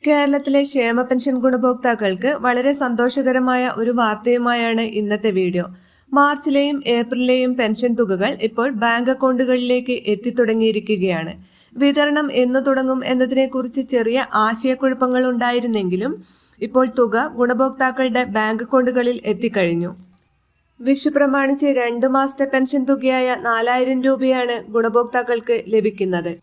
കേരളത്തിലെ ക്ഷേമ പെൻഷൻ ഗുണഭോക്താക്കൾക്ക് വളരെ സന്തോഷകരമായ ഒരു വാർത്തയുമായാണ് ഇന്നത്തെ വീഡിയോ. മാർച്ചിലെയും ഏപ്രിലിലെയും പെൻഷൻ തുകകൾ ഇപ്പോൾ ബാങ്ക് അക്കൗണ്ടുകളിലേക്ക് എത്തിത്തുടങ്ങിയിരിക്കുകയാണ്. വിതരണം എന്നു തുടങ്ങും എന്നതിനെക്കുറിച്ച് ചെറിയ ആശയക്കുഴപ്പങ്ങൾ ഉണ്ടായിരുന്നെങ്കിലും ഇപ്പോൾ തുക ഗുണഭോക്താക്കളുടെ ബാങ്ക് അക്കൗണ്ടുകളിൽ എത്തിക്കഴിഞ്ഞു. വിഷു പ്രമാണിച്ച് 2 മാസത്തെ പെൻഷൻ തുകയായ 4000 രൂപയാണ് ഗുണഭോക്താക്കൾക്ക് ലഭിക്കുന്നത്.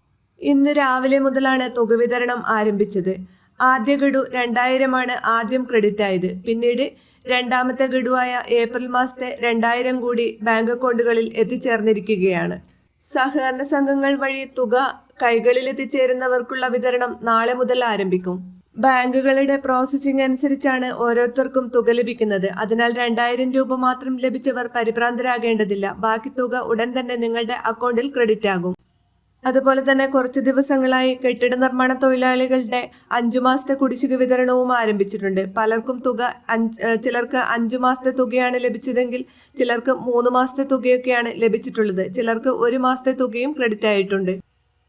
ഇന്ന് രാവിലെ മുതലാണ് തുക വിതരണം ആരംഭിച്ചത്. ആദ്യ ഗഡു 2000 ആദ്യം ക്രെഡിറ്റ് ആയത്. പിന്നീട് രണ്ടാമത്തെ ഗഡുവായ ഏപ്രിൽ മാസത്തെ 2000 കൂടി ബാങ്ക് അക്കൗണ്ടുകളിൽ എത്തിച്ചേർന്നിരിക്കുകയാണ്. സഹകരണ സംഘങ്ങൾ വഴി തുക കൈകളിൽ എത്തിച്ചേരുന്നവർക്കുള്ള വിതരണം നാളെ മുതൽ ആരംഭിക്കും. ബാങ്കുകളുടെ പ്രോസസ്സിംഗ് അനുസരിച്ചാണ് ഓരോരുത്തർക്കും തുക ലഭിക്കുന്നത്. അതിനാൽ 2000 രൂപ മാത്രം ലഭിച്ചവർ പരിഭ്രാന്തരാകേണ്ടതില്ല. ബാക്കി തുക ഉടൻ തന്നെ നിങ്ങളുടെ അക്കൗണ്ടിൽ ക്രെഡിറ്റ് ആകും. അതുപോലെ തന്നെ കുറച്ച് ദിവസങ്ങളായി കെട്ടിട നിർമ്മാണ തൊഴിലാളികളുടെ 5 മാസത്തെ കുടിശ്ശിക വിതരണവും ആരംഭിച്ചിട്ടുണ്ട്. പലർക്കും തുക ചിലർക്ക് 5 മാസത്തെ തുകയാണ് ലഭിച്ചതെങ്കിൽ ചിലർക്ക് 3 മാസത്തെ തുകയൊക്കെയാണ് ലഭിച്ചിട്ടുള്ളത്. ചിലർക്ക് 1 മാസത്തെ തുകയും ക്രെഡിറ്റ് ആയിട്ടുണ്ട്.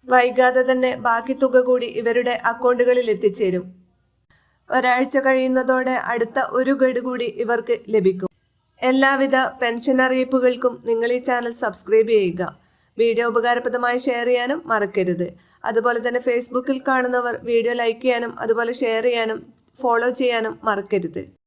വൈകാതെ തന്നെ ബാക്കി തുക കൂടി ഇവരുടെ അക്കൗണ്ടുകളിൽ എത്തിച്ചേരും. ഒരാഴ്ച കഴിയുന്നതോടെ അടുത്ത ഒരു ഗഡു കൂടി ഇവർക്ക് ലഭിക്കും. എല്ലാവിധ പെൻഷൻ അറിയിപ്പുകൾക്കും നിങ്ങൾ ഈ ചാനൽ സബ്സ്ക്രൈബ് ചെയ്യുക. വീഡിയോ ഉപകാരപ്രദമായി ഷെയർ ചെയ്യാനും മറക്കരുത്. അതുപോലെ തന്നെ ഫേസ്ബുക്കിൽ കാണുന്നവർ വീഡിയോ ലൈക്ക് ചെയ്യാനും അതുപോലെ ഷെയർ ചെയ്യാനും ഫോളോ ചെയ്യാനും മറക്കരുത്.